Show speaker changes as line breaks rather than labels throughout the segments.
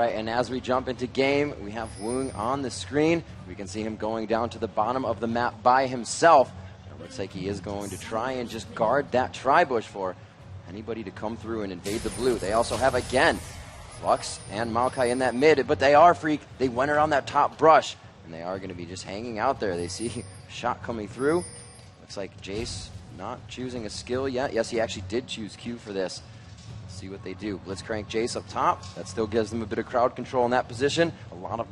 right, and as we jump into game, we have Woong on the screen. We can see him going down to the bottom of the map by himself. It looks like he is going to try and just guard that tri-bush for anybody to come through and invade the blue. They also have, again, Lux and Maokai in that mid, but they are freak. They went around that top brush, and they are going to be just hanging out there. They see a shot coming through. Looks like Jace not choosing a skill yet. Yes, he actually did choose Q for this. See what they do. Blitzcrank Jace up top. That still gives them a bit of crowd control in that position.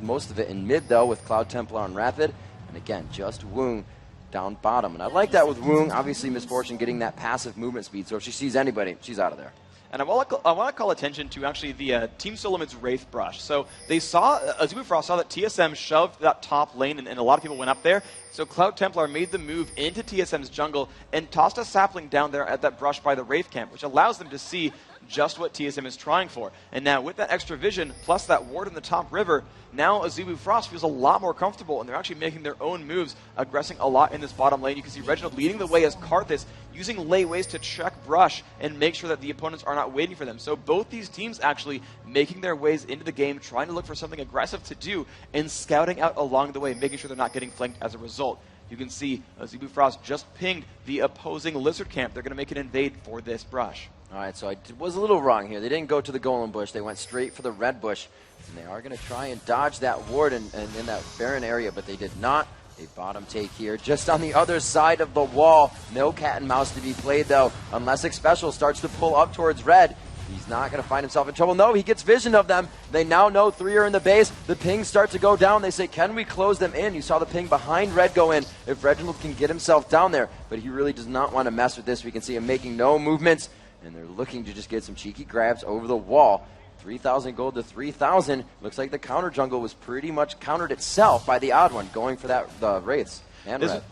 Most of it in mid, though, with CloudTemplar on Rapid. And again, just Woong down bottom. And I like that with Woong. Obviously, Misfortune getting that passive movement speed. So if she sees anybody, she's out of there.
And I want to call attention to actually the Team SoloMid's Wraith Brush. So they saw, Azubu Frost saw that TSM shoved that top lane, and a lot of people went up there. So CloudTemplar made the move into TSM's jungle and tossed a sapling down there at that brush by the Wraith camp, which allows them to see just what TSM is trying for. And now with that extra vision, plus that ward in the top river, now Azubu Frost feels a lot more comfortable, and they're actually making their own moves, aggressing a lot in this bottom lane. You can see Reginald leading the way as Karthus, using layways to check brush and make sure that the opponents are not waiting for them. So both these teams actually making their ways into the game, trying to look for something aggressive to do, and scouting out along the way, making sure they're not getting flanked as a result. You can see Azubu Frost just pinged the opposing Lizard camp. They're going to make an invade for this brush.
All right, so I was a little wrong here. They didn't go to the Golem bush. They went straight for the red bush. And they are going to try and dodge that ward in that barren area, but they did not. A bottom take here, just on the other side of the wall. No cat and mouse to be played, though, unless Xpecial starts to pull up towards red. He's not going to find himself in trouble. No, he gets vision of them. They now know 3 are in the base. The pings start to go down. They say, can we close them in? You saw the ping behind red go in. If Reginald can get himself down there, but he really does not want to mess with this. We can see him making no movements, and they're looking to just get some cheeky grabs over the wall. 3,000 gold to 3,000. Looks like the counter jungle was pretty much countered itself by TheOddOne, going for the Wraiths.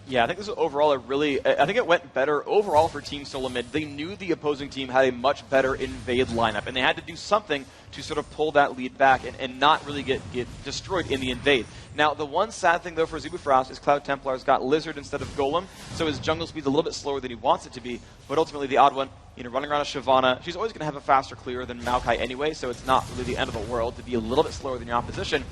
Yeah, I think this is overall I think it went better overall for Team SoloMid. They knew the opposing team had a much better invade lineup, and they had to do something to sort of pull that lead back and not really get destroyed in the invade. Now, the one sad thing, though, for Azubu Frost is CloudTemplar's got Lizard instead of Golem, so his jungle speed's a little bit slower than he wants it to be, but ultimately TheOddOne, running around a Shyvana, she's always going to have a faster clear than Maokai anyway, so it's not really the end of the world to be a little bit slower than your opposition.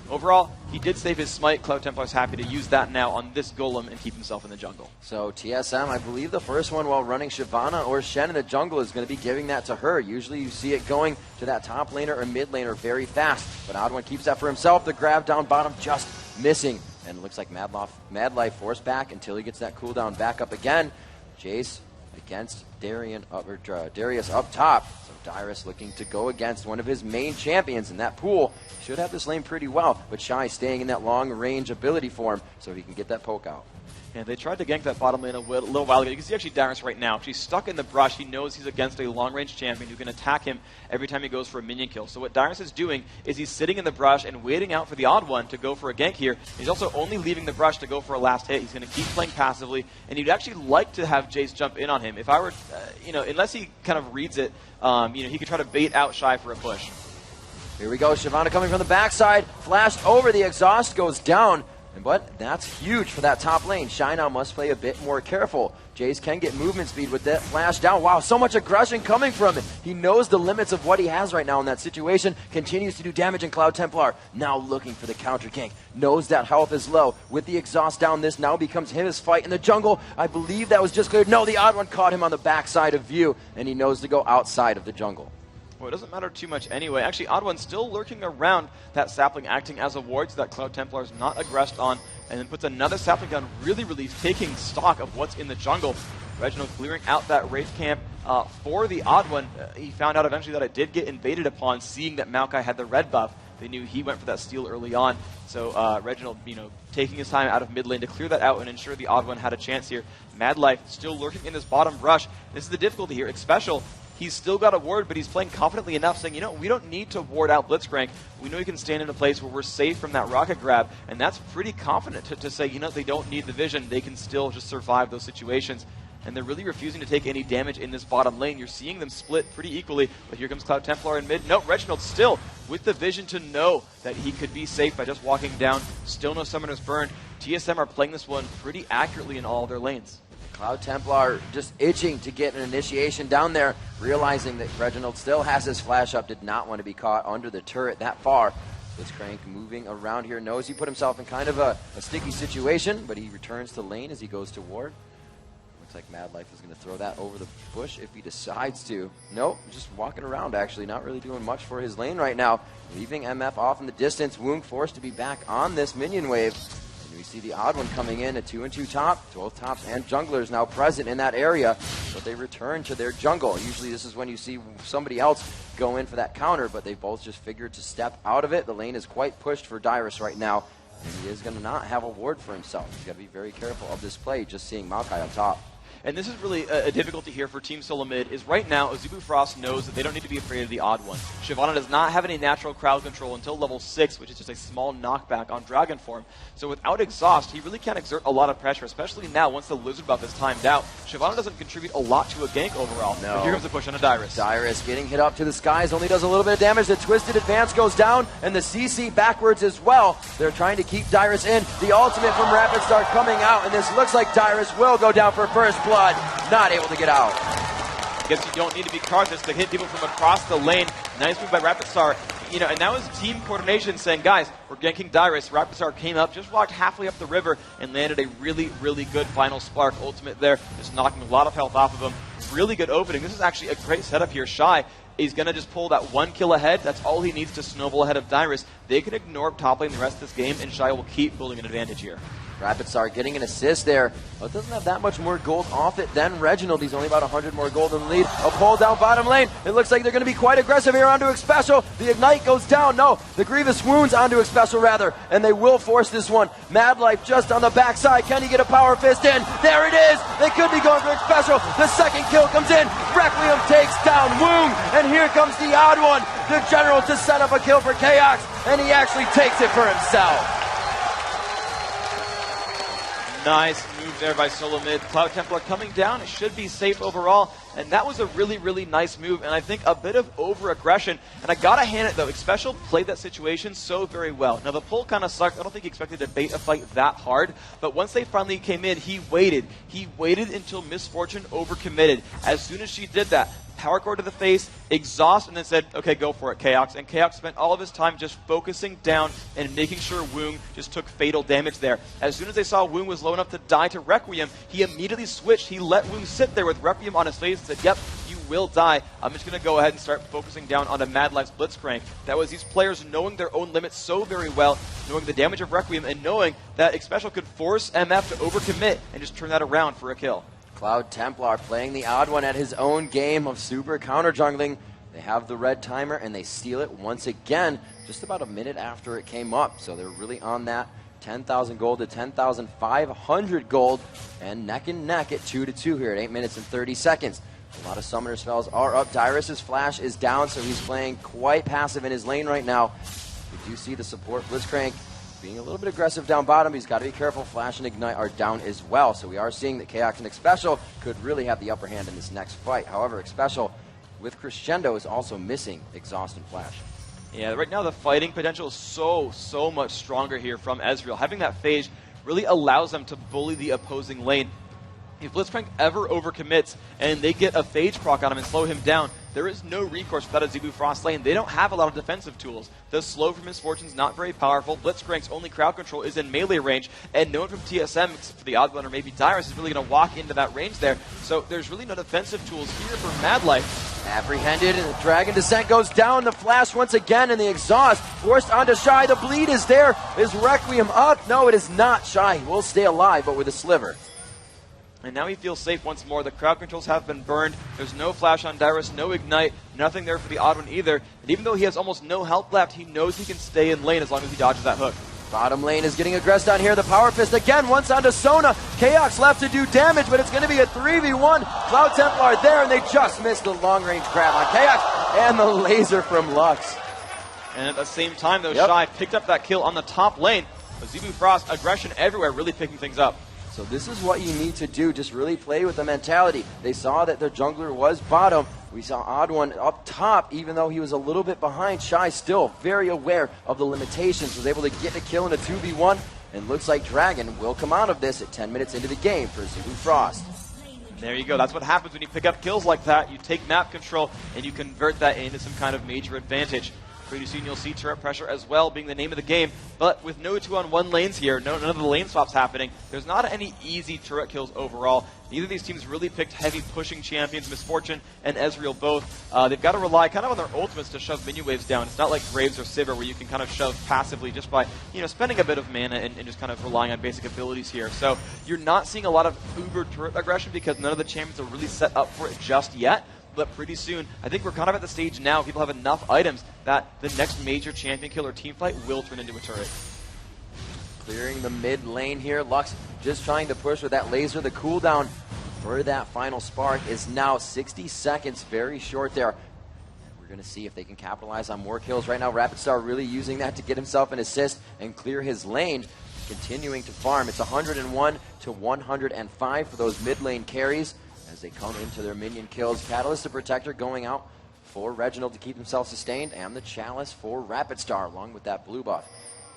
Overall, he did save his smite. CloudTemplar's happy to use that now on this Golem and keep himself in the jungle.
So TSM, I believe the first one while running Shyvana or Shen in the jungle is going to be giving that to her. Usually you see it going to that top laner or mid laner very fast, but OddOne keeps that for himself. The grab down bottom just missing, and it looks like MadLife forced back until he gets that cooldown back up again. Jace against Darius up top. So Dyrus looking to go against one of his main champions in that pool. Should have this lane pretty well, but Shy staying in that long range ability form so he can get that poke out.
And they tried to gank that bottom lane a little while ago. You can see actually Dyrus right now. She's stuck in the brush. He knows he's against a long-range champion who can attack him every time he goes for a minion kill. So what Dyrus is doing is he's sitting in the brush and waiting out for TheOddOne to go for a gank here. He's also only leaving the brush to go for a last hit. He's going to keep playing passively, and he'd actually like to have Jace jump in on him. If I were, unless he kind of reads it, he could try to bait out Shy for a push.
Here we go. Shyvana coming from the backside. Flashed over. The exhaust goes down. But that's huge for that top lane. Shy now must play a bit more careful. Jace can get movement speed with that flash down. Wow, so much aggression coming from him. He knows the limits of what he has right now in that situation. Continues to do damage in CloudTemplar. Now looking for the counter gank. Knows that health is low. With the exhaust down, this now becomes his fight in the jungle. I believe that was just cleared. No, TheOddOne caught him on the backside of view, and he knows to go outside of the jungle.
Well, it doesn't matter too much anyway. Actually, OddOne's still lurking around that sapling, acting as a ward, so that CloudTemplar is not aggressed on, and then puts another sapling down, really taking stock of what's in the jungle. Reginald clearing out that Wraith camp for TheOddOne. He found out eventually that it did get invaded upon, seeing that Maokai had the red buff. They knew he went for that steal early on. So Reginald, taking his time out of mid lane to clear that out and ensure TheOddOne had a chance here. MadLife still lurking in this bottom brush. This is the difficulty here. Xpecial, he's still got a ward, but he's playing confidently enough, saying, we don't need to ward out Blitzcrank. We know he can stand in a place where we're safe from that rocket grab, and that's pretty confident to say, they don't need the vision. They can still just survive those situations. And they're really refusing to take any damage in this bottom lane. You're seeing them split pretty equally, but here comes CloudTemplar in mid. No, Reginald still with the vision to know that he could be safe by just walking down. Still no Summoner's Burn. TSM are playing this one pretty accurately in all their lanes.
CloudTemplar just itching to get an initiation down there, realizing that Reginald still has his flash up, did not want to be caught under the turret that far. Blitzcrank moving around here, knows he put himself in kind of a sticky situation, but he returns to lane as he goes to ward. Looks like MadLife is going to throw that over the bush if he decides to. Nope, just walking around actually, not really doing much for his lane right now. Leaving MF off in the distance, Woong forced to be back on this minion wave. And we see the odd one coming in, a 2-2 top. Both tops and junglers now present in that area, but they return to their jungle. Usually this is when you see somebody else go in for that counter, but they both just figured to step out of it. The lane is quite pushed for Dyrus right now, and he is going to not have a ward for himself. He's got to be very careful of this play, just seeing Maokai on top.
And this is really a difficulty here for Team SoloMid, is right now Azubu Frost knows that they don't need to be afraid of the odd one. Shyvana does not have any natural crowd control until level 6, which is just a small knockback on Dragon form. So without exhaust, he really can't exert a lot of pressure, especially now once the Lizard buff is timed out. Shyvana doesn't contribute a lot to a gank overall.
No.
But here comes the push on a Dyrus.
Dyrus getting hit up to the skies, only does a little bit of damage. The Twisted Advance goes down, and the CC backwards as well. They're trying to keep Dyrus in. The ultimate from Rapid Start coming out, and this looks like Dyrus will go down for first blood. Not able to get out.
Guess you don't need to be cautious to hit people from across the lane. Nice move by Rapid Star. You know, and that was team coordination saying, guys, we're ganking Dyrus. Rapid Star came up, just walked halfway up the river, and landed a really, really good final spark ultimate there, just knocking a lot of health off of him. Really good opening. This is actually a great setup here. Shy is going to just pull that 1 kill ahead. That's all he needs to snowball ahead of Dyrus. They can ignore top lane the rest of this game, and Shy will keep building an advantage here.
Rapid Star getting an assist there, but doesn't have that much more gold off it than Reginald. He's only about 100 more gold in the lead. A pull down bottom lane. It looks like they're going to be quite aggressive here onto Xpecial. The Ignite goes down. No, the Grievous wounds onto Xpecial rather, and they will force this one. MadLife just on the backside. Can he get a power fist in? There it is. They could be going for Xpecial. The second kill comes in. Requiem takes down Woong, and here comes the odd one. The General to set up a kill for Chaox, and he actually takes it for himself.
Nice move there by SoloMid. CloudTemplar coming down. It should be safe overall. And that was a really, really nice move. And I think a bit of over-aggression. And I got to hand it, though. Xpecial played that situation so very well. Now, the pull kind of sucked. I don't think he expected to bait a fight that hard. But once they finally came in, he waited. He waited until Misfortune overcommitted. As soon as she did that, power core to the face, exhaust, and then said, okay, go for it, Chaox. And Chaox spent all of his time just focusing down and making sure Woong just took fatal damage there. As soon as they saw Woong was low enough to die to Requiem, he immediately switched. He let Woong sit there with Requiem on his face and said, yep, you will die. I'm just going to go ahead and start focusing down onto MadLife's Blitzcrank. That was these players knowing their own limits so very well, knowing the damage of Requiem, and knowing that Xpecial could force MF to overcommit and just turn that around for a kill.
CloudTemplar playing the odd one at his own game of super counter jungling. They have the red timer and they steal it once again, just about a minute after it came up. So they're really on that 10,000 gold to 10,500 gold, and neck and neck at 2-2 here at 8 minutes and 30 seconds. A lot of summoner spells are up. Dyrus' flash is down, so he's playing quite passive in his lane right now. We do see the support Blitzcrank being a little bit aggressive down bottom. He's got to be careful. Flash and Ignite are down as well. So we are seeing that Chaox and Xpecial could really have the upper hand in this next fight. However, Xpecial with Crescendo is also missing Exhaust and Flash.
Yeah, right now the fighting potential is so much stronger here from Ezreal. Having that phase really allows them to bully the opposing lane. If Blitzcrank ever overcommits and they get a phage proc on him and slow him down, there is no recourse without a Azubu Frost lane. They don't have a lot of defensive tools. The slow from Misfortune's not very powerful. Blitzcrank's only crowd control is in melee range, and no one from TSM, except for the odd one or maybe Dyrus, is really going to walk into that range there. So there's really no defensive tools here for MadLife.
Apprehended, and the Dragon Descent goes down. The Flash once again, and the Exhaust forced onto Shy. The bleed is there. Is Requiem up? No, it is not. Shy will stay alive, but with a sliver.
And now he feels safe once more. The crowd controls have been burned. There's no flash on Dyrus, no ignite, nothing there for the odd one either. And even though he has almost no health left, he knows he can stay in lane as long as he dodges that hook.
Bottom lane is getting aggressed on here. The Power Fist again, once onto Sona. Chaox left to do damage, but it's going to be a 3v1. CloudTemplar there, and they just missed the long-range grab on Chaox and the laser from Lux.
And at the same time, though, Shy picked up that kill on the top lane. Azubu Frost, aggression everywhere, really picking things up.
So this is what you need to do, just really play with the mentality. They saw that their jungler was bottom. We saw Odd One up top, even though he was a little bit behind. Shy still very aware of the limitations, was able to get a kill in a 2v1, and looks like Dragon will come out of this at 10 minutes into the game for Azubu Frost.
There you go. That's what happens when you pick up kills like that. You take map control and you convert that into some kind of major advantage. Pretty soon you'll see turret pressure as well being the name of the game, but with no 2-on-1 lanes here, none of the lane swaps happening, there's not any easy turret kills overall. Neither of these teams really picked heavy pushing champions, Misfortune and Ezreal both. They've got to rely kind of on their ultimates to shove minion waves down. It's not like Graves or Sivir where you can kind of shove passively just by spending a bit of mana and just kind of relying on basic abilities here. So you're not seeing a lot of uber turret aggression because none of the champions are really set up for it just yet. But pretty soon, I think we're kind of at the stage now, people have enough items that the next major champion kill or team fight will turn into a turret.
Clearing the mid lane here. Lux just trying to push with that laser. The cooldown for that final spark is now 60 seconds, very short there. We're going to see if they can capitalize on more kills. Right now, Rapidstar really using that to get himself an assist and clear his lane, continuing to farm. It's 101 to 105 for those mid lane carries as they come into their minion kills. Catalyst the Protector going out for Reginald to keep himself sustained, and the Chalice for Rapidstar along with that blue buff.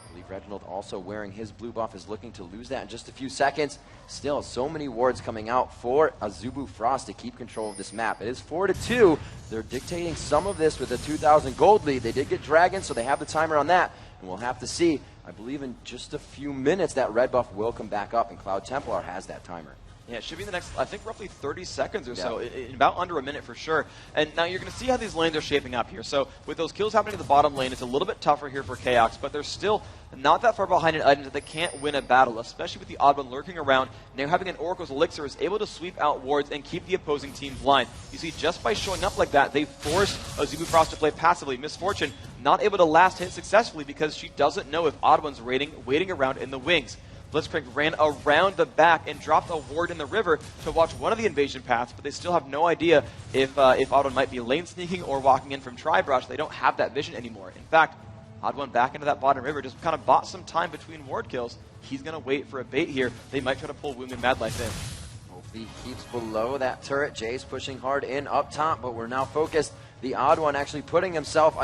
I believe Reginald also wearing his blue buff is looking to lose that in just a few seconds. Still, so many wards coming out for Azubu Frost to keep control of this map. It is 4-2. They're dictating some of this with a 2,000 gold lead. They did get Dragon, so they have the timer on that, and we'll have to see. I believe in just a few minutes that red buff will come back up, and CloudTemplar has that timer.
Yeah, it should be the next, I think, roughly 30 seconds or so, in about under a minute for sure. And now you're going to see how these lanes are shaping up here. So with those kills happening in the bottom lane, it's a little bit tougher here for Chaox, but they're still not that far behind in items that they can't win a battle, especially with the TheOddOne lurking around. Now having an Oracle's Elixir is able to sweep out wards and keep the opposing team blind. You see, just by showing up like that, they forced Azubu Frost to play passively. Misfortune not able to last hit successfully because she doesn't know if TheOddOne's waiting around in the wings. Blitzcrank ran around the back and dropped a ward in the river to watch one of the invasion paths, but they still have no idea if TheOddOne might be lane sneaking or walking in from Tribrush. They don't have that vision anymore. In fact, TheOddOne back into that bottom river just kind of bought some time between ward kills. He's going to wait for a bait here. They might try to pull Woong and MadLife in.
Hopefully he keeps below that turret. Jay's pushing hard in up top, but we're now focused. TheOddOne actually putting himself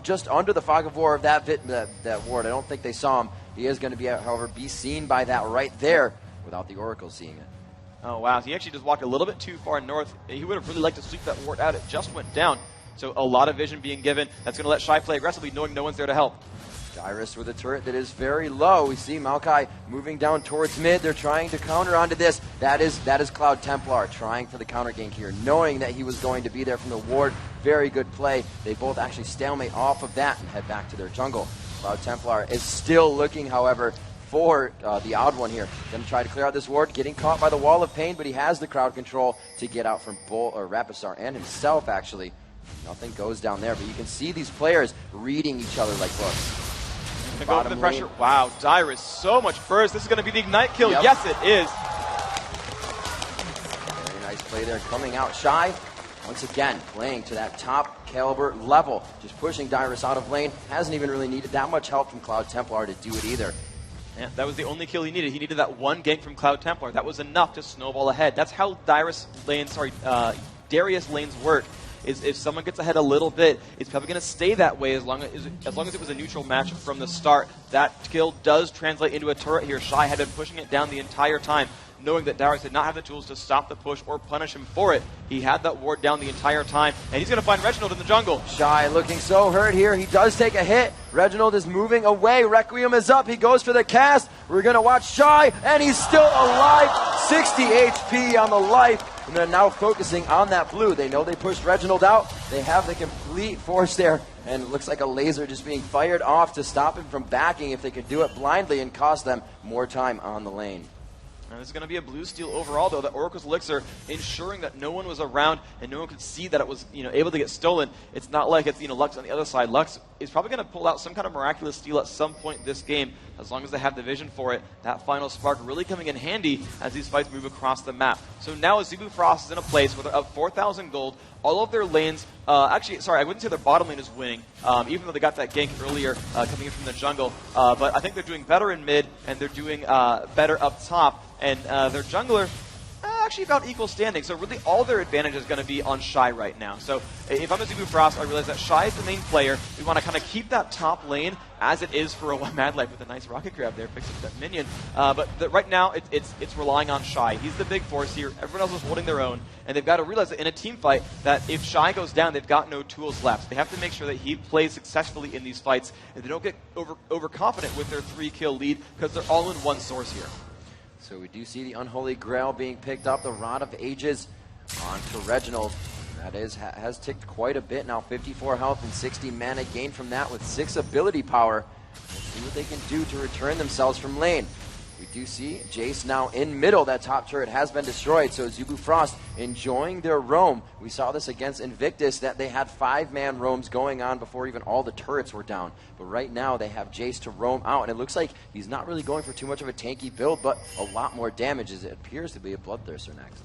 just under the fog of war of that ward. I don't think they saw him. He is going to be, however, be seen by that right there without the Oracle seeing it.
Oh, wow. He actually just walked a little bit too far north. He would have really liked to sweep that ward out. It just went down. So a lot of vision being given. That's going to let Shy play aggressively, knowing no one's there to help.
Dyrus with a turret that is very low. We see Maokai moving down towards mid. They're trying to counter onto this. That is CloudTemplar trying for the counter gank here, knowing that he was going to be there from the ward. Very good play. They both actually stalemate off of that and head back to their jungle. CloudTemplar is still looking, however, for the TheOddOne here. Going to try to clear out this ward, getting caught by the Wall of Pain, but he has the crowd control to get out from Rapidstar and himself, actually. Nothing goes down there, but you can see these players reading each other like books.
Go for the pressure. Wow, Dyrus, so much burst. This is going to be the ignite kill.
Yep.
Yes, it is.
Very nice play there, coming out Shy. Once again, playing to that top caliber level. Just pushing Dyrus out of lane. Hasn't even really needed that much help from CloudTemplar to do it either.
Yeah, that was the only kill he needed. He needed that one gank from CloudTemplar. That was enough to snowball ahead. That's how Darius lanes work. Is if someone gets ahead a little bit, it's probably going to stay that way as long as it was a neutral match from the start. That kill does translate into a turret here. Shy had been pushing it down the entire time, knowing that Dyrus did not have the tools to stop the push or punish him for it. He had that ward down the entire time, and he's going to find Reginald in the jungle.
Shy looking so hurt here. He does take a hit. Reginald is moving away. Requiem is up. He goes for the cast. We're going to watch Shy, and he's still alive. 60 HP on the life. And they're now focusing on that blue. They know they pushed Reginald out. They have the complete force there. And it looks like a laser just being fired off to stop him from backing if they could do it blindly and cost them more time on the lane.
And this is going to be a blue steal overall, though. The Oracle's Elixir ensuring that no one was around and no one could see that it was able to get stolen. It's not like it's Lux on the other side. Lux is probably going to pull out some kind of miraculous steal at some point this game, as long as they have the vision for it. That final spark really coming in handy as these fights move across the map. So now Azubu Frost is in a place where they're up 4,000 gold. All of their lanes, actually, sorry, I wouldn't say their bottom lane is winning, even though they got that gank earlier coming in from the jungle. But I think they're doing better in mid, and they're doing better up top. And their jungler, actually about equal standing. So really all their advantage is going to be on Shy right now. So if I'm Azubu Frost, I realize that Shy is the main player. We want to kind of keep that top lane as it is for a MadLife with a nice rocket grab there, picks up that minion. But right now, it's relying on Shy. He's the big force here. Everyone else is holding their own, and they've got to realize that in a team fight, that if Shy goes down, they've got no tools left. They have to make sure that he plays successfully in these fights, and they don't get overconfident with their 3-kill lead, because they're all in one source here.
So we do see the Unholy Grail being picked up, the Rod of Ages onto Reginald. That has ticked quite a bit now, 54 health and 60 mana gain from that with 6 ability power. Let's see what they can do to return themselves from lane. We do see Jace now in middle. That top turret has been destroyed, so Azubu Frost enjoying their roam. We saw this against Invictus, that they had 5-man roams going on before even all the turrets were down. But right now they have Jace to roam out, and it looks like he's not really going for too much of a tanky build, but a lot more damage, as it appears to be a Bloodthirster next.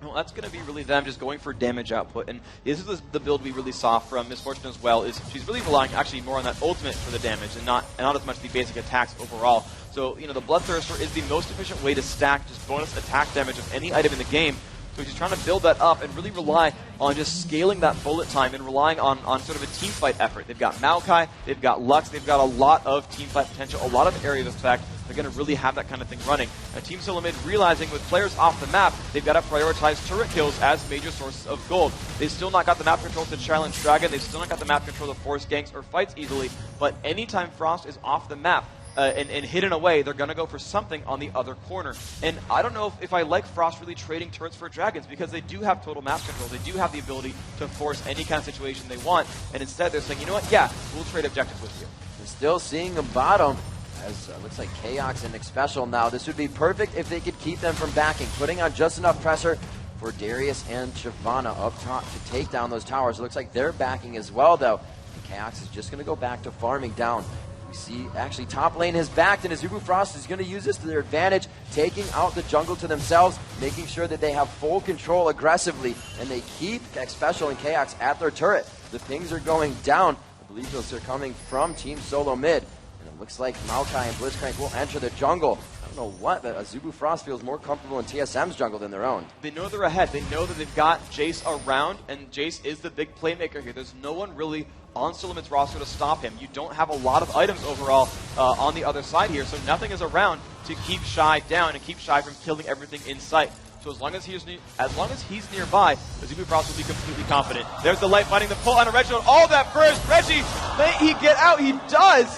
Well, that's going to be really them just going for damage output, and this is the build we really saw from Misfortune as well. Is she's really relying actually more on that ultimate for the damage, and not as much the basic attacks overall. So the Bloodthirster is the most efficient way to stack just bonus attack damage of any item in the game. So she's trying to build that up and really rely on just scaling that bullet time and relying on sort of a team fight effort. They've got Maokai, they've got Lux, they've got a lot of team fight potential, a lot of area of effect. They're going to really have that kind of thing running. Team SoloMid realizing with players off the map, they've got to prioritize turret kills as major sources of gold. They've still not got the map control to challenge Dragon. They've still not got the map control to force ganks or fights easily. But anytime Frost is off the map, and hidden away, they're going to go for something on the other corner. And I don't know if I like Frost really trading turrets for dragons, because they do have total map control. They do have the ability to force any kind of situation they want. And instead, they're saying, you know what, yeah, we'll trade objectives with you.
We're still seeing a bottom, as looks like Chaox and Xpecial now. This would be perfect if they could keep them from backing, putting on just enough pressure for Dyrus and Shyvana up top to take down those towers. It looks like they're backing as well, though. And Chaox is just going to go back to farming down. See, actually, top lane has backed, and Azubu Frost is going to use this to their advantage, taking out the jungle to themselves, making sure that they have full control aggressively, and they keep Xpecial and Chaox at their turret. The pings are going down. I believe those are coming from Team SoloMid, and it looks like Maokai and Blitzcrank will enter the jungle. I don't know what, but Azubu Frost feels more comfortable in TSM's jungle than their own.
They know they're ahead. They know that they've got Jace around, and Jace is the big playmaker here. There's no one really on SoloMid's roster to stop him. You don't have a lot of items overall on the other side here, so nothing is around to keep Shy down and keep Shy from killing everything in sight. So as long as he's nearby, Azubu Frost will be completely confident. There's the light finding the pull on a Reginald. All that burst! Reggie, may he get out? He does!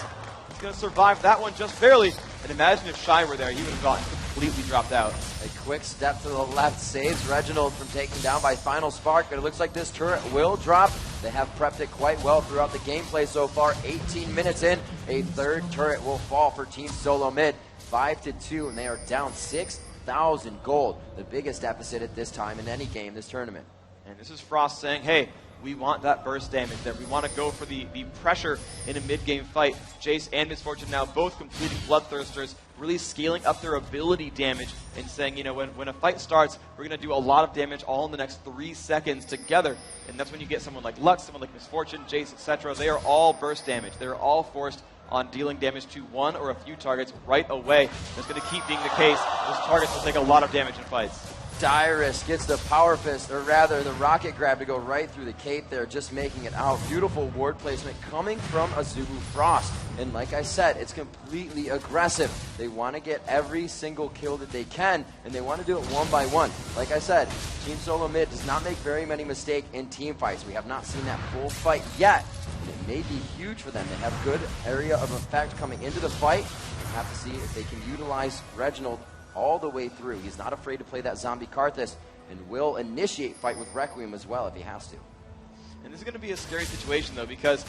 He's going to survive that one just barely. And imagine if Shy were there, he would have gotten completely dropped out.
A quick step to the left saves Reginald from taking down by Final Spark, but it looks like this turret will drop. They have prepped it quite well throughout the gameplay so far. 18 minutes in, a third turret will fall for Team SoloMid. 5-2, and they are down 6,000 gold. The biggest deficit at this time in any game this tournament.
And this is Frost saying, hey, we want that burst damage there. We want to go for the pressure in a mid-game fight. Jace and Misfortune now both completing Bloodthirsters, really scaling up their ability damage and saying, when a fight starts, we're going to do a lot of damage all in the next 3 seconds together. And that's when you get someone like Lux, someone like Misfortune, Jace, etc. They are all burst damage. They're all forced on dealing damage to one or a few targets right away. That's going to keep being the case. Those targets will take a lot of damage in fights.
Dyrus gets the power fist, or rather the rocket grab, to go right through the cape there, just making it out. Beautiful ward placement coming from Azubu Frost. And like I said, it's completely aggressive. They want to get every single kill that they can, and they want to do it one by one. Like I said, Team SoloMid does not make very many mistakes in team fights. We have not seen that full fight yet. And it may be huge for them. They have good area of effect coming into the fight. We have to see if they can utilize Reginald all the way through. He's not afraid to play that zombie Karthus, and will initiate fight with Requiem as well if he has to.
And this is going to be a scary situation, though, because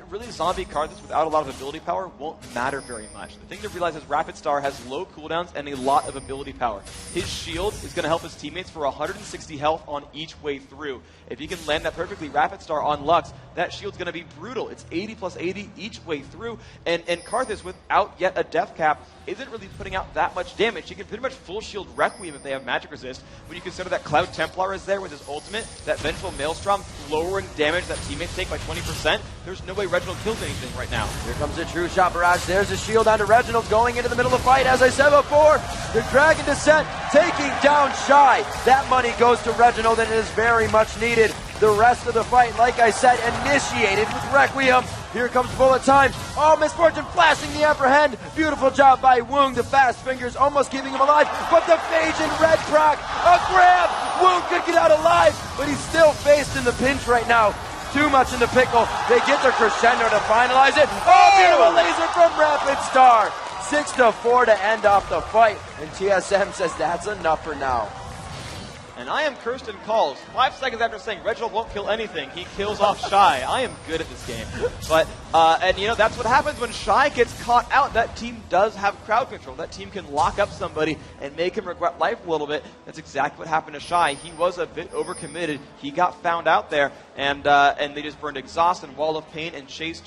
really zombie Karthus without a lot of ability power won't matter very much. The thing to realize is Rapid Star has low cooldowns and a lot of ability power. His shield is going to help his teammates for 160 health on each way through. If he can land that perfectly, Rapid Star on Lux, that shield's going to be brutal. It's 80 plus 80 each way through. And Karthus, without yet a death cap, isn't really putting out that much damage. He can pretty much full shield Requiem if they have magic resist. When you consider that CloudTemplar is there with his ultimate, that Vengeful Maelstrom lowering lowering damage that teammates take by 20%, there's no way Reginald kills anything right now.
Here comes a true shot barrage. There's a shield onto Reginald going into the middle of the fight. As I said before, the Dragon Descent taking down Shy. That money goes to Reginald and it is very much needed. The rest of the fight, like I said, initiated with Requiem. Here comes bullet time. Oh, Misfortune flashing the upper hand. Beautiful job by Woong. The fast fingers almost keeping him alive. But the phage and red proc. A grab. Woong could get out alive, but he's still faced in the pinch right now. Too much in the pickle. They get their crescendo to finalize it. Oh, beautiful laser from Rapid Star. 6-4 to end off the fight. And TSM says that's enough for now.
And I am cursed in calls. 5 seconds after saying Reginald won't kill anything, he kills off Shy. I am good at this game. But, and you know, that's what happens when Shy gets caught out. That team does have crowd control. That team can lock up somebody and make him regret life a little bit. That's exactly what happened to Shy. He was a bit overcommitted. He got found out there, and they just burned Exhaust and Wall of Pain and chase.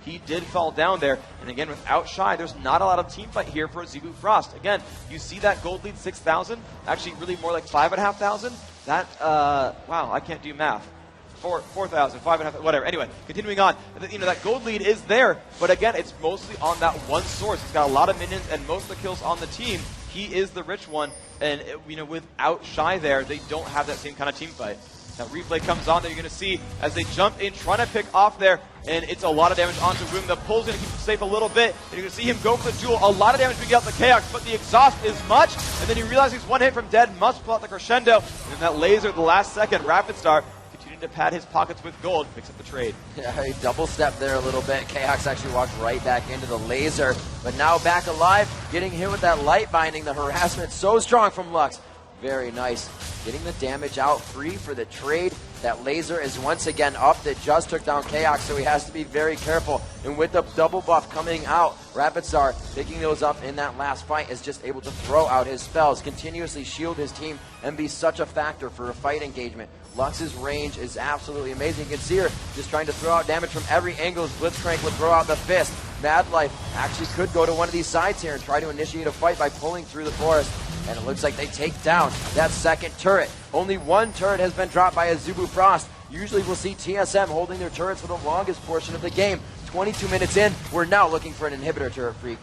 He did fall down there. And again, without Shy, there's not a lot of team fight here for Azubu Frost. Again, you see that gold lead 6,000, actually really more like 5,500. That, wow, I can't do math. 4,000, 5,500, whatever. Anyway, continuing on, you know, that gold lead is there, but again, it's mostly on that one source. It's got a lot of minions and most of the kills on the team. He is the rich one, and you know, without Shy there, they don't have that same kind of team fight. That replay comes on that you're going to see as they jump in, trying to pick off there, and it's a lot of damage onto Woong. The pull's going to keep him safe a little bit, and you're going to see him go for the duel. A lot of damage being out the Chaox, but the Exhaust is much, and then you realize he's one hit from dead, must pull out the crescendo, and then that laser at the last second, Rapid Star, continuing to pad his pockets with gold, picks up the trade.
Yeah, he double stepped there a little bit. Chaox actually walked right back into the laser, but now back alive, getting hit with that light binding. The harassment so strong from Lux. Very nice. Getting the damage out, free for the trade. That laser is once again up. That just took down Chaox, so he has to be very careful. And with the double buff coming out, Rapid Star picking those up in that last fight is just able to throw out his spells, continuously shield his team, and be such a factor for a fight engagement. Lux's range is absolutely amazing. You can see her just trying to throw out damage from every angle. Blitzcrank would throw out the fist. MadLife actually could go to one of these sides here and try to initiate a fight by pulling through the forest. And it looks like they take down that second turret. Only one turret has been dropped by Azubu Frost. Usually we'll see TSM holding their turrets for the longest portion of the game. 22 minutes in, we're now looking for an inhibitor turret freak.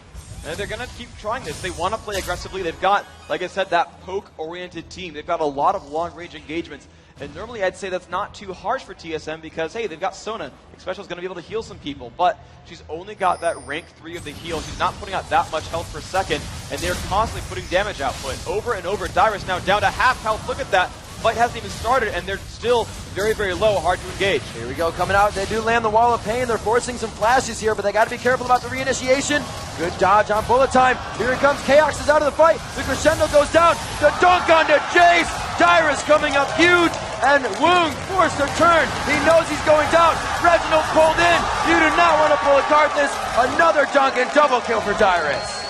And they're going to keep trying this. They want to play aggressively. They've got, like I said, that poke-oriented team. They've got a lot of long-range engagements. And normally I'd say that's not too harsh for TSM because, hey, they've got Sona. Xpecial is going to be able to heal some people, but she's only got that rank 3 of the heal. She's not putting out that much health per second, and they're constantly putting damage output over and over. Dyrus now down to half health. Look at that. Fight hasn't even started, and they're still very, very low, hard to engage.
Here we go, coming out. They do land the Wall of Pain. They're forcing some flashes here, but they got to be careful about the reinitiation. Good dodge on bullet time. Here it comes. Chaox is out of the fight. The crescendo goes down. The dunk onto Jace. Dyrus coming up huge, and Woong forced to turn. He knows he's going down. Reginald pulled in. You do not want to pull a card this. Another dunk and double kill for Dyrus.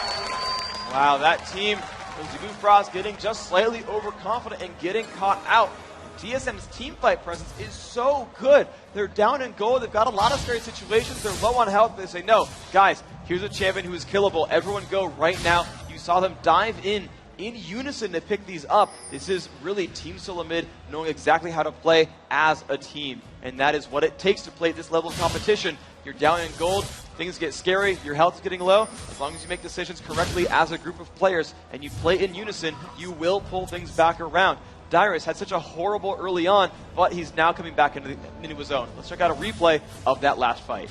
Wow, that team, Azubu Frost getting just slightly overconfident and getting caught out. TSM's team fight presence is so good. They're down in gold. They've got a lot of scary situations. They're low on health. They say, no, guys, here's a champion who is killable. Everyone go right now. You saw them dive in unison to pick these up. This is really Team SoloMid knowing exactly how to play as a team. And that is what it takes to play this level of competition. You're down in gold. Things get scary, your health is getting low. As long as you make decisions correctly as a group of players and you play in unison, you will pull things back around. Dyrus had such a horrible early on, but he's now coming back into his own. Let's check out a replay of that last fight.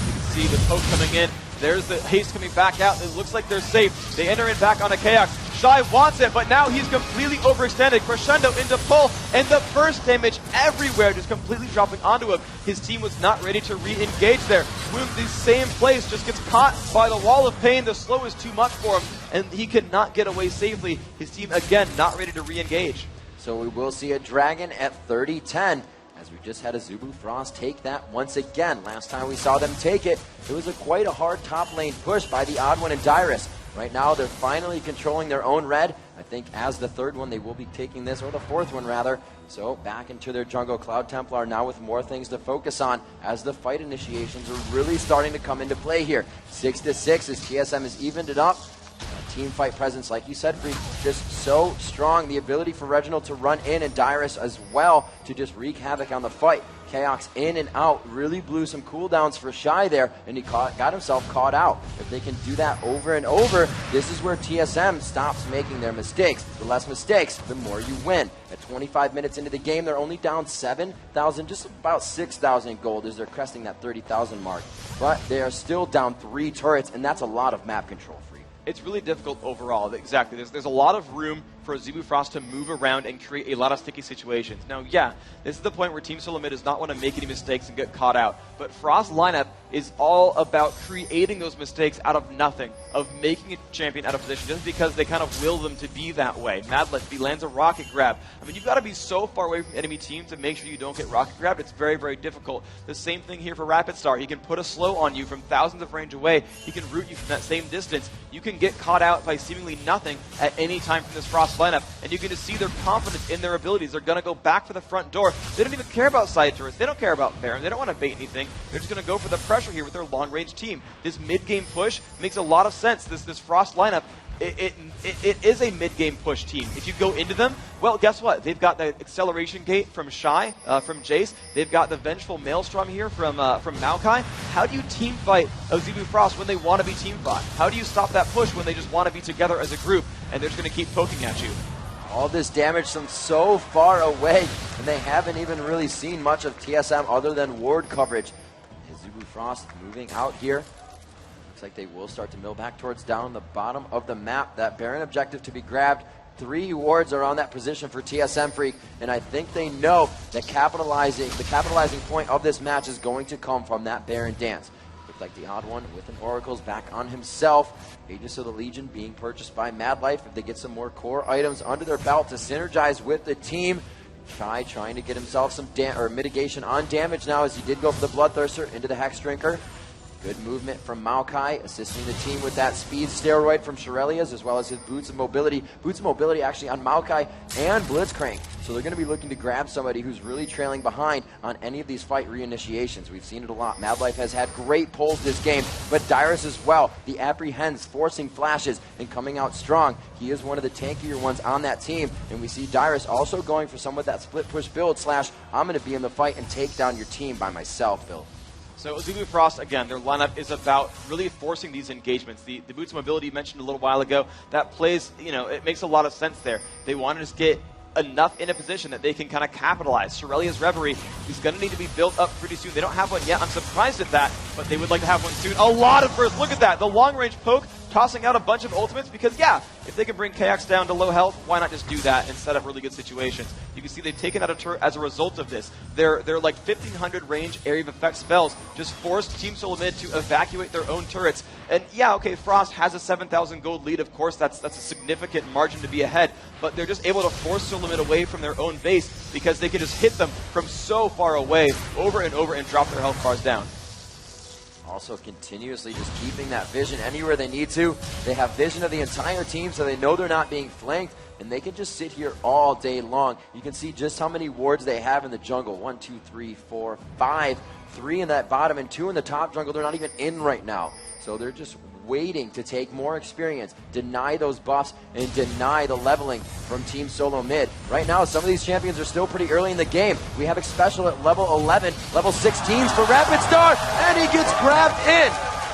You can see the poke coming in. There's the haste coming back out. It looks like they're safe. They enter in back on a Chaox. Shy wants it, but now he's completely overextended. Crescendo into pull, and the burst damage everywhere just completely dropping onto him. His team was not ready to re-engage there. Woong, the same place, just gets caught by the Wall of Pain. The slow is too much for him, and he cannot get away safely. His team, again, not ready to re-engage.
So we will see a Dragon at 30-10. As we just had Azubu Frost take that once again. Last time we saw them take it, it was quite a hard top lane push by TheOddOne and Dyrus. Right now, they're finally controlling their own red. I think as the third one, they will be taking this, or the fourth one rather. So back into their jungle. CloudTemplar now with more things to focus on as the fight initiations are really starting to come into play here. 6-6 as TSM has evened it up. team fight presence, like you said, Freak, just so strong. The ability for Reginald to run in and Dyrus as well to just wreak havoc on the fight. Chaox in and out, really blew some cooldowns for Shy there, and he got himself caught out. If they can do that over and over, this is where TSM stops making their mistakes. The less mistakes, the more you win. At 25 minutes into the game, they're only down 7,000, just about 6,000 gold as they're cresting that 30,000 mark. But they are still down 3 turrets, and that's a lot of map control for you.
It's really difficult overall. Exactly. There's a lot of room for Azubu Frost to move around and create a lot of sticky situations. Now, yeah, this is the point where Team SoloMid does not want to make any mistakes and get caught out. But Frost's lineup is all about creating those mistakes out of nothing, of making a champion out of position, just because they kind of will them to be that way. MadLife, he lands a rocket grab. I mean, you've got to be so far away from enemy teams to make sure you don't get rocket grabbed. It's very, very difficult. The same thing here for RapidStar. He can put a slow on you from thousands of range away. He can root you from that same distance. You can get caught out by seemingly nothing at any time from this Frost lineup, and you can just see their confidence in their abilities. They're going to go back for the front door. They don't even care about side turrets. They don't care about Baron. They don't want to bait anything. They're just going to go for the pressure here with their long-range team. This mid-game push makes a lot of sense. This Frost lineup, it is a mid-game push team. If you go into them, well, guess what? They've got the acceleration gate from Shy, from Jace. They've got the vengeful Maelstrom here from Maokai. How do you team fight Azubu Frost when they want to be team fought? How do you stop that push when they just want to be together as a group and they're just going to keep poking at you?
All this damage from so far away, and they haven't even really seen much of TSM other than ward coverage. Azubu Frost moving out here. Looks like they will start to mill back towards down the bottom of the map. That Baron objective to be grabbed. 3 wards are on that position for TSM Freak, and I think they know that the capitalizing point of this match is going to come from that Baron dance. Looks like TheOddOne with an Oracle's back on himself. Aegis of the Legion being purchased by MadLife. If they get some more core items under their belt to synergize with the team. Shy trying to get himself some mitigation on damage now as he did go for the Bloodthirster into the Hex Drinker. Good movement from Maokai, assisting the team with that speed steroid from Shirelia's, as well as his Boots of Mobility. Boots of Mobility actually on Maokai and Blitzcrank. So they're going to be looking to grab somebody who's really trailing behind on any of these fight reinitiations. We've seen it a lot. MadLife has had great pulls this game, but Dyrus as well. The apprehends, forcing flashes and coming out strong. He is one of the tankier ones on that team, and we see Dyrus also going for some of that split push build / I'm going to be in the fight and take down your team by myself build.
So Azubu Frost, again, their lineup is about really forcing these engagements. The Boots of Mobility you mentioned a little while ago, that plays, it makes a lot of sense there. They want to just get enough in a position that they can kind of capitalize. Shirelia's Reverie is going to need to be built up pretty soon. They don't have one yet. I'm surprised at that, but they would like to have one soon. A lot of bursts. Look at that. The long-range poke, tossing out a bunch of ultimates because, yeah, if they can bring Chaox down to low health, why not just do that and set up really good situations? You can see they've taken out a turret as a result of this. They're like 1,500 range area of effect spells just forced Team SoloMid to evacuate their own turrets. And yeah, okay, Frost has a 7,000 gold lead. Of course, that's a significant margin to be ahead, but they're just able to force SoloMid away from their own base because they can just hit them from so far away over and over and drop their health bars down.
Also continuously just keeping that vision anywhere they need to. They have vision of the entire team, so they know they're not being flanked, and they can just sit here all day long. You can see just how many wards they have in the jungle. 1, 2, 3, 4, 5. 3 in that bottom and 2 in the top jungle. They're not even in right now. So they're just waiting to take more experience, deny those buffs, and deny the leveling from Team SoloMid. Right now, some of these champions are still pretty early in the game. We have Xpecial at level 11, level 16s for RapidStar, and he gets grabbed in.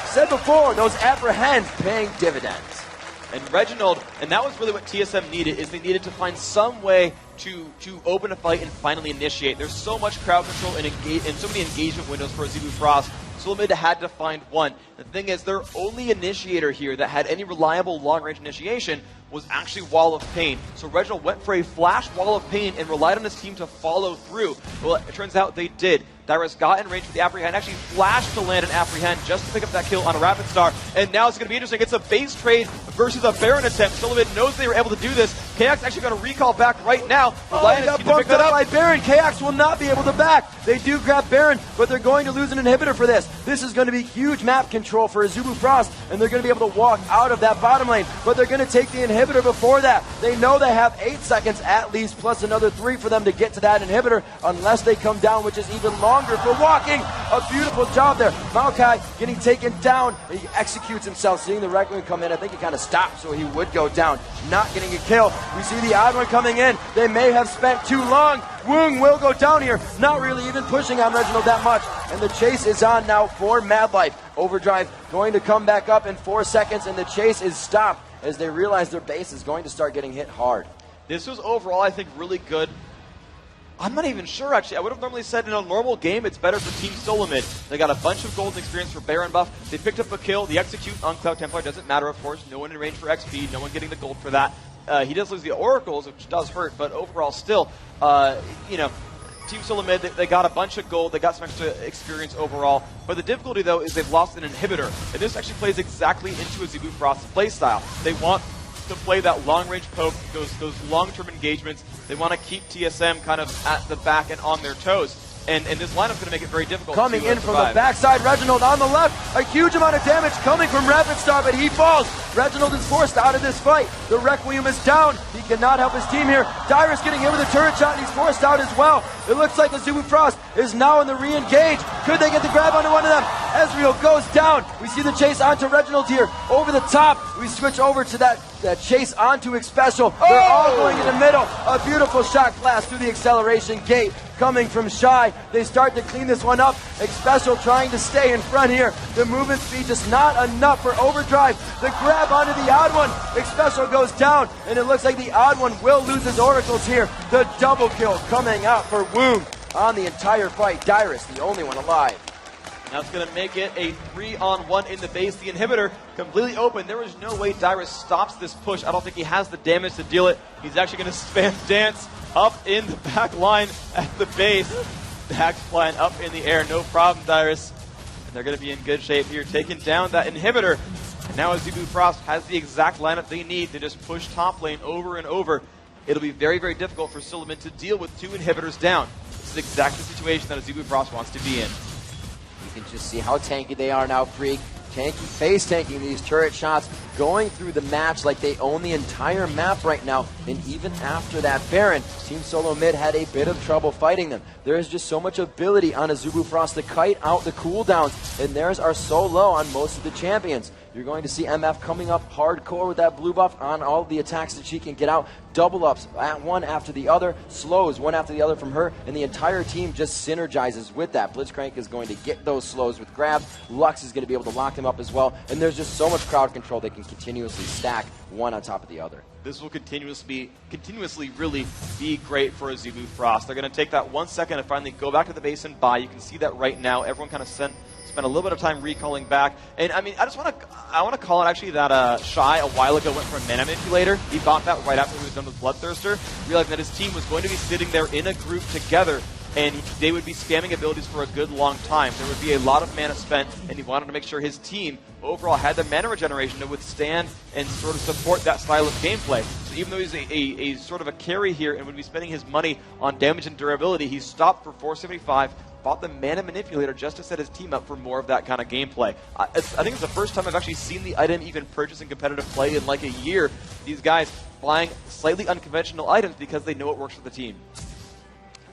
Said before, those apprehends paying dividends.
And Reginald, and that was really what TSM needed, is they needed to find some way to open a fight and finally initiate. There's so much crowd control and so many engagement windows for Azubu Frost. SoloMid had to find one. The thing is, their only initiator here that had any reliable long-range initiation was actually Wall of Pain. So Reginald went for a flash Wall of Pain and relied on his team to follow through. Well, it turns out they did. Dyrus got in range for the Apprehend, actually flashed to land an Apprehend just to pick up that kill on a RapidStar. And now it's going to be interesting. It's a base trade versus a Baron attempt. SoloMid knows they were able to do this. Chaox actually going to recall back right now.
He got bumped up by Baron. Chaox will not be able to back. They do grab Baron, but they're going to lose an inhibitor for this. This is going to be huge map control for Azubu Frost, and they're going to be able to walk out of that bottom lane, but they're going to take the inhibitor before that. They know they have 8 seconds at least, plus another 3 for them to get to that inhibitor, unless they come down, which is even longer for walking. A beautiful job there. Maokai getting taken down, and he executes himself, seeing the Requiem come in. I think he kind of stopped, so he would go down, not getting a kill. We see the odd one coming in. They may have spent too long. Woong will go down here, not really even pushing on Reginald that much. And the chase is on now for MadLife. Overdrive going to come back up in 4 seconds, and the chase is stopped as they realize their base is going to start getting hit hard.
This was overall, I think, really good. I'm not even sure, actually. I would have normally said in a normal game, it's better for Team SoloMid. They got a bunch of golden experience for Baron buff. They picked up a kill. The execute on CloudTemplar doesn't matter, of course. No one in range for XP. No one getting the gold for that. He does lose the oracles, which does hurt, but overall still, you know, Team SoloMid, they got a bunch of gold. They got some extra experience overall. But the difficulty, though, is they've lost an inhibitor. And this actually plays exactly into Azubu Frost's playstyle. They want to play that long-range poke, those long-term engagements. They want to keep TSM kind of at the back and on their toes. And this lineup's going to make it very difficult.
Coming in from the backside, Reginald on the left. A huge amount of damage coming from Rapid Star, but he falls. Reginald is forced out of this fight. The Requiem is down. He cannot help his team here. Dyrus getting hit with a turret shot, and he's forced out as well. It looks like Azubu Frost is now in the re-engage. Could they get the grab onto one of them? Ezreal goes down. We see the chase onto Reginald here. Over the top, we switch over to that chase onto Xpecial. They're all going in the middle. A beautiful shot blast through the acceleration gate coming from Shy. They start to clean this one up. Xpecial trying to stay in front here. The movement speed just not enough for Overdrive. The grab onto the odd one. Xpecial goes down, and it looks like the odd one will lose his oracles here. The double kill coming out for Woong on the entire fight. Dyrus, the only one alive.
That's going to make it a 3-on-1 in the base. The inhibitor completely open. There is no way Dyrus stops this push. I don't think he has the damage to deal it. He's actually going to spam dance up in the back line at the base. Dax flying up in the air. No problem, Dyrus. And they're going to be in good shape here, taking down that inhibitor. And now Azubu Frost has the exact lineup they need to just push top lane over and over. It'll be very, very difficult for SoloMid to deal with 2 inhibitors down. This is exactly the situation that Azubu Frost wants to be in.
You can just see how tanky they are now, Freak. Face tanking these turret shots, going through the match like they own the entire map right now. And even after that Baron, Team SoloMid had a bit of trouble fighting them. There is just so much ability on Azubu Frost to kite out the cooldowns, and theirs are so low on most of the champions. You're going to see MF coming up hardcore with that blue buff on all the attacks that she can get out. Double ups at one after the other, slows one after the other from her, and the entire team just synergizes with that. Blitzcrank is going to get those slows with grabs. Lux is going to be able to lock them up as well, and there's just so much crowd control they can continuously stack one on top of the other.
This will continuously really be great for Azubu Frost. They're going to take that 1 second to finally go back to the base and buy. You can see that right now. Everyone kind of spent a little bit of time recalling back. And I mean, I want to call it actually that Shy a while ago went for a mana manipulator. He bought that right after he was done with Bloodthirster, realizing that his team was going to be sitting there in a group together, and they would be spamming abilities for a good long time. There would be a lot of mana spent, and he wanted to make sure his team overall had the mana regeneration to withstand and sort of support that style of gameplay. So even though he's a sort of a carry here and would be spending his money on damage and durability, he stopped for 475, bought the mana manipulator just to set his team up for more of that kind of gameplay. I think it's the first time I've actually seen the item even purchased in competitive play in like a year. These guys buying slightly unconventional items because they know it works for the team.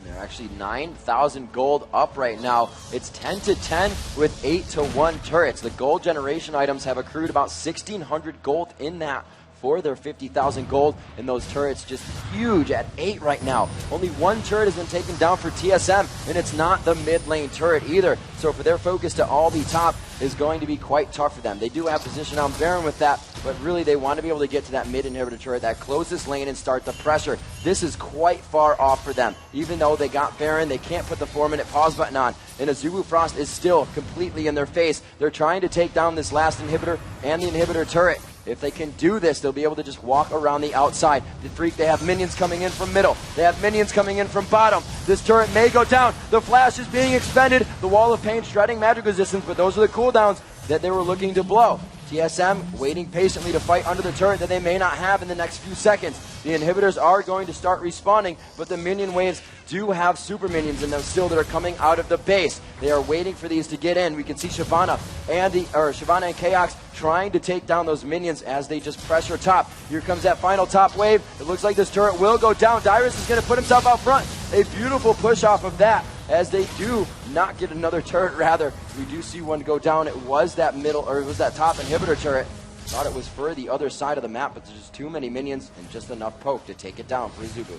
They're actually 9,000 gold up right now. It's 10-10 with 8-1 turrets. The gold generation items have accrued about 1,600 gold in that for their 50,000 gold, and those turrets just huge at 8 right now. Only 1 turret has been taken down for TSM, and it's not the mid lane turret either. So for their focus to all be top is going to be quite tough for them. They do have position on Baron with that, but really they want to be able to get to that mid inhibitor turret, that closest lane, and start the pressure. This is quite far off for them. Even though they got Baron, they can't put the 4-minute pause button on, and Azubu Frost is still completely in their face. They're trying to take down this last inhibitor and the inhibitor turret. If they can do this, they'll be able to just walk around the outside. The Freak, they have minions coming in from middle. They have minions coming in from bottom. This turret may go down. The flash is being expended. The wall of pain shredding magic resistance, but those are the cooldowns that they were looking to blow. TSM waiting patiently to fight under the turret that they may not have in the next few seconds. The inhibitors are going to start respawning, but the minion waves do have super minions in them still that are coming out of the base. They are waiting for these to get in. We can see Shyvana and Chaox trying to take down those minions as they just pressure top. Here comes that final top wave. It looks like this turret will go down. Dyrus is going to put himself out front. A beautiful push off of that as they do not get another turret, rather. We do see one go down. It was that middle, or it was that top inhibitor turret. Thought it was for the other side of the map, but there's just too many minions and just enough poke to take it down for Azubu.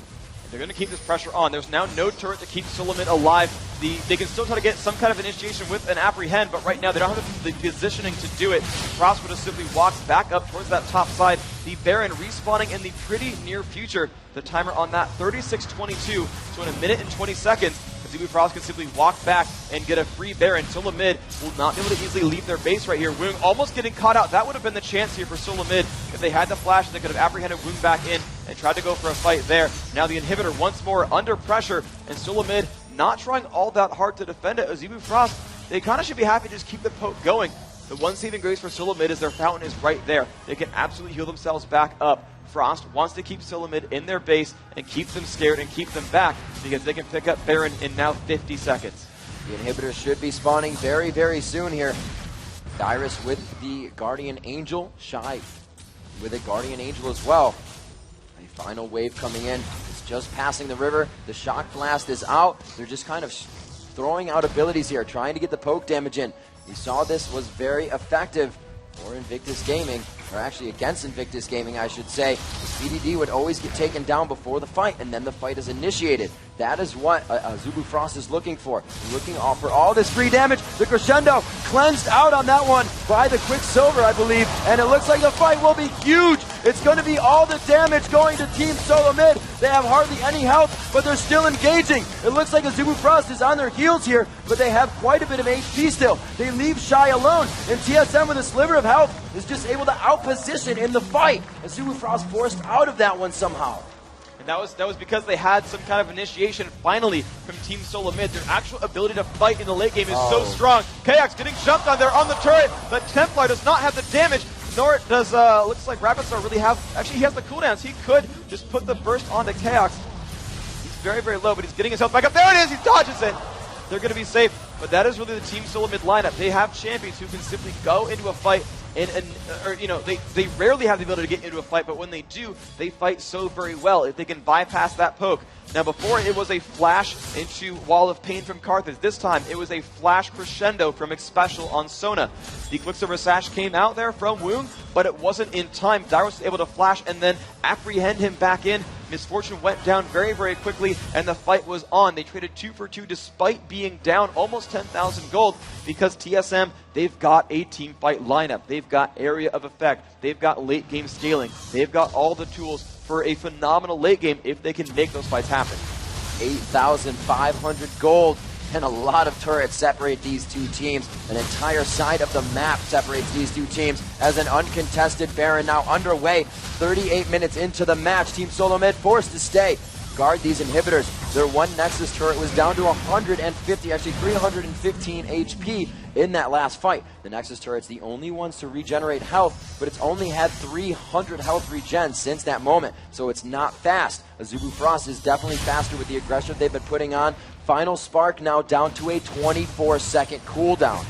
They're going to keep this pressure on. There's now no turret to keep SoloMid alive. They can still try to get some kind of initiation with an apprehend, but right now they don't have the positioning to do it. Frost would have simply walked back up towards that top side. The Baron respawning in the pretty near future. The timer on that, 36:22. So in a minute and 20 seconds, Azubu Frost can simply walk back and get a free Baron. SoloMid will not be able to easily leave their base right here. Woong almost getting caught out. That would have been the chance here for SoloMid. If they had the flash, they could have apprehended Woong back in and tried to go for a fight there. Now the inhibitor once more under pressure, and SoloMid not trying all that hard to defend it. Azubu Frost, they kind of should be happy to just keep the poke going. The one saving grace for SoloMid is their fountain is right there. They can absolutely heal themselves back up. Frost wants to keep SoloMid in their base and keep them scared and keep them back because they can pick up Baron in now 50 seconds.
The inhibitor should be spawning very, very soon here. Dyrus with the Guardian Angel. Shy with a Guardian Angel as well. A final wave coming in. It's just passing the river. The Shock Blast is out. They're just kind of throwing out abilities here, trying to get the poke damage in. We saw this was very effective for Invictus Gaming, or actually against Invictus Gaming, I should say. The PDD would always get taken down before the fight, and then the fight is initiated. That is what Azubu Frost is looking for. Looking for all this free damage. The crescendo cleansed out on that one by the Quicksilver, I believe, and it looks like the fight will be huge. It's going to be all the damage going to Team SoloMid. They have hardly any health, but they're still engaging. It looks like Azubu Frost is on their heels here, but they have quite a bit of HP still. They leave Shy alone, and TSM with a sliver of health is just able to outposition in the fight. Azubu Frost forced out of that one somehow.
And that was because they had some kind of initiation finally from Team SoloMid. Their actual ability to fight in the late game is so strong. Chaox getting jumped on there on the turret, but Templar does not have the damage, nor does, looks like Rabbitstar really have, actually he has the cooldowns. He could just put the burst onto Chaox. He's very, very low, but he's getting his health back up. There it is, he dodges it. They're going to be safe, but that is really the Team SoloMid lineup. They have champions who can simply go into a fight they rarely have the ability to get into a fight, but when they do, they fight so very well if they can bypass that poke. Now before it was a flash into Wall of Pain from Carthage. This time it was a flash crescendo from Xpecial on Sona. The Quicksilver Sash came out there from Woong, but it wasn't in time. Dyrus was able to flash and then apprehend him back in. Misfortune went down very, very quickly, and the fight was on. They traded 2 for 2 despite being down almost 10,000 gold because TSM, they've got a team fight lineup. They've got area of effect. They've got late game scaling. They've got all the tools for a phenomenal late game if they can make those fights happen.
8,500 gold. And a lot of turrets separate these two teams. An entire side of the map separates these two teams as an uncontested Baron now underway. 38 minutes into the match. Team SoloMid forced to stay. Guard these inhibitors. Their one Nexus turret was down to 150, actually 315 HP in that last fight. The Nexus turret's the only ones to regenerate health, but it's only had 300 health regen since that moment, so it's not fast. Azubu Frost is definitely faster with the aggression they've been putting on. Final Spark now down to a 24-second cooldown.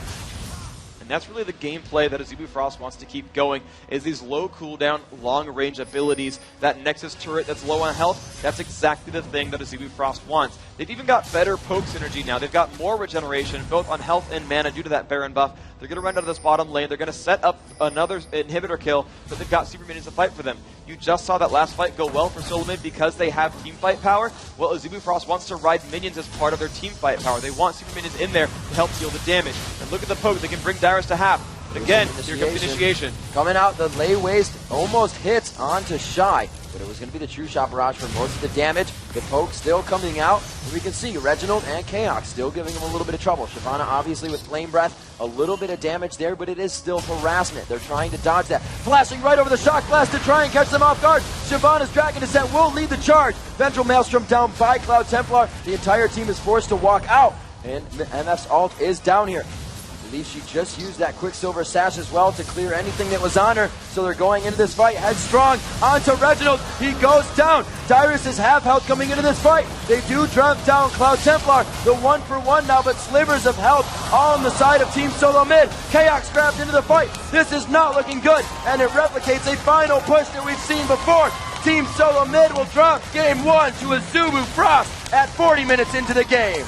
And that's really the gameplay that Azubu Frost wants to keep going, is these low cooldown, long-range abilities. That Nexus turret that's low on health, that's exactly the thing that Azubu Frost wants. They've even got better poke synergy now. They've got more regeneration, both on health and mana due to that Baron buff. They're going to run out of this bottom lane. They're going to set up another inhibitor kill, but they've got super minions to fight for them. You just saw that last fight go well for SoloMid because they have team fight power. Well, Azubu Frost wants to ride minions as part of their team fight power. They want super minions in there to help deal the damage. And look at the poke. They can bring Dyrus to half. But again, here comes initiation.
Coming out, the lay waste almost hits onto Shy, but it was going to be the true shot barrage for most of the damage. The poke still coming out. And we can see Reginald and Chaox still giving him a little bit of trouble. Shyvana obviously with Flame Breath, a little bit of damage there, but it is still harassment. They're trying to dodge that. Flashing right over the Shock Blast to try and catch them off guard. Shyvana's Dragon Descent will lead the charge. Ventral Maelstrom down by CloudTemplar. The entire team is forced to walk out, and MF's ult is down here. I believe she just used that Quicksilver Sash as well to clear anything that was on her. So they're going into this fight headstrong onto Reginald. He goes down. Dyrus is half health coming into this fight. They do drop down CloudTemplar. The 1-for-1 now, but slivers of health all on the side of Team SoloMid. Chaox grabbed into the fight. This is not looking good, and it replicates a final push that we've seen before. Team SoloMid will drop game 1 to Azubu Frost at 40 minutes into the game.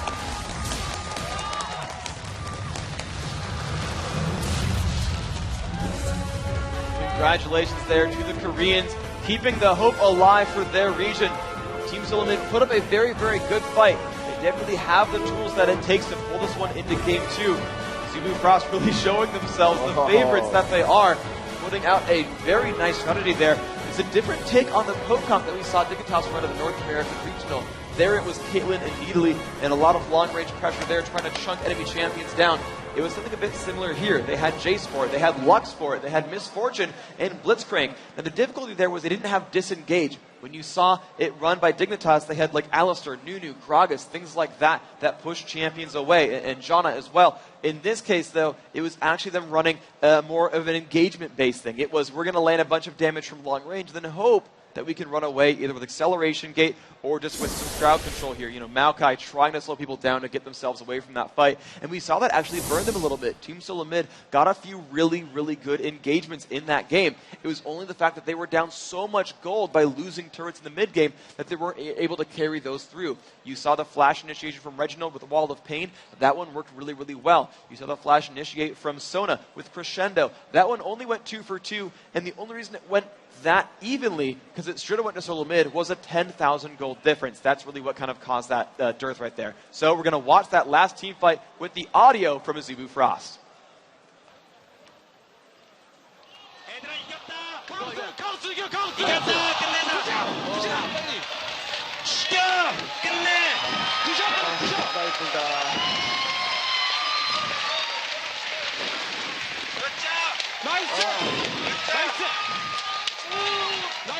Congratulations there to the Koreans, keeping the hope alive for their region. Team SoloMid put up a very, very good fight. They definitely have the tools that it takes to pull this one into Game 2. Azubu Frost really showing themselves the favorites that they are, putting out a very nice strategy there. It's a different take on the poke comp that we saw Dignitas run of the North American Regional. There it was Caitlyn and Needly, and a lot of long-range pressure there trying to chunk enemy champions down. It was something a bit similar here. They had Jace for it, they had Lux for it, they had Misfortune and Blitzcrank. And the difficulty there was they didn't have Disengage. When you saw it run by Dignitas, they had like Alistair, Nunu, Gragas, things like that that pushed champions away, and Janna as well. In this case, though, it was actually them running more of an engagement-based thing. It was, we're going to land a bunch of damage from long range, then hope that we can run away either with Acceleration Gate or just with some crowd control here. You know, Maokai trying to slow people down to get themselves away from that fight. And we saw that actually burn them a little bit. Team SoloMid got a few really, really good engagements in that game. It was only the fact that they were down so much gold by losing turrets in the mid game that they weren't able to carry those through. You saw the flash initiation from Reginald with the Wall of Pain. That one worked really, really well. You saw the flash initiate from Sona with Crescendo. That one only went 2 for 2, and the only reason it went that evenly, because it should have went to SoloMid, was a 10,000 gold difference. That's really what kind of caused that dearth right there. So we're going to watch that last team fight with the audio from Azubu Frost.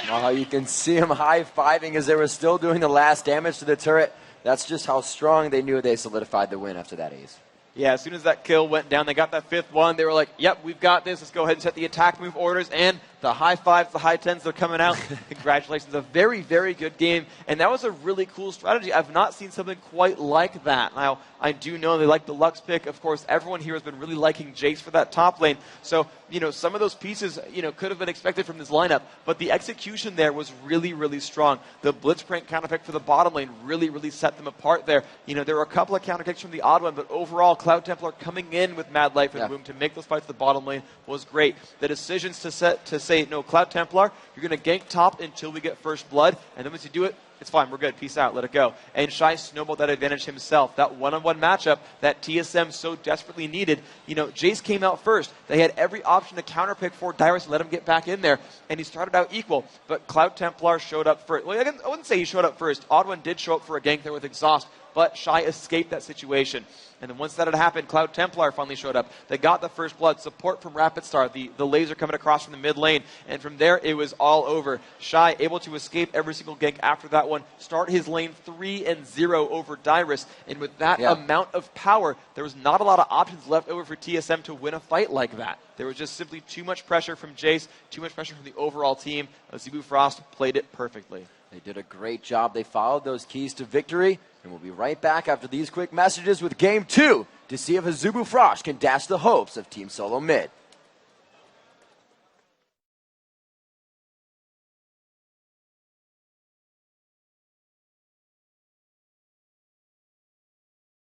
Well, you can see him high-fiving as they were still doing the last damage to the turret. That's just how strong they knew they solidified the win after that ace.
Yeah, as soon as that kill went down, they got that 5th one. They were like, yep, we've got this. Let's go ahead and set the attack move orders. And the high fives, the high tens, they're coming out. Congratulations. A very, very good game. And that was a really cool strategy. I've not seen something quite like that. Now, I do know they like the Lux pick. Of course, everyone here has been really liking Jace for that top lane. So, you know, some of those pieces, you know, could have been expected from this lineup. But the execution there was really, really strong. The Blitzcrank counterpick for the bottom lane really, really set them apart there. You know, there were a couple of counterpicks from the TheOddOne, but overall, CloudTemplar coming in with MadLife and Woong to make those fights to the bottom lane was great. The decisions to say, no, CloudTemplar, you're going to gank top until we get first blood, and then once you do it, it's fine, we're good, peace out, let it go. And Shy snowballed that advantage himself. That one-on-one matchup that TSM so desperately needed, you know, Jace came out first. They had every option to counterpick for Dyrus and let him get back in there, and he started out equal. But CloudTemplar showed up first. Well, I wouldn't say he showed up first. TheOddOne did show up for a gank there with Exhaust, but Shy escaped that situation. And then once that had happened, CloudTemplar finally showed up. They got the first blood, support from Rapid Star, the laser coming across from the mid lane. And from there, it was all over. Shy able to escape every single gank after that one, start his lane 3-0 over Dyrus. And with that amount of power, there was not a lot of options left over for TSM to win a fight like that. There was just simply too much pressure from Jace, too much pressure from the overall team. Azubu Frost played it perfectly.
They did a great job. They followed those keys to victory. And we'll be right back after these quick messages with Game 2 to see if Azubu Frost can dash the hopes of Team SoloMid.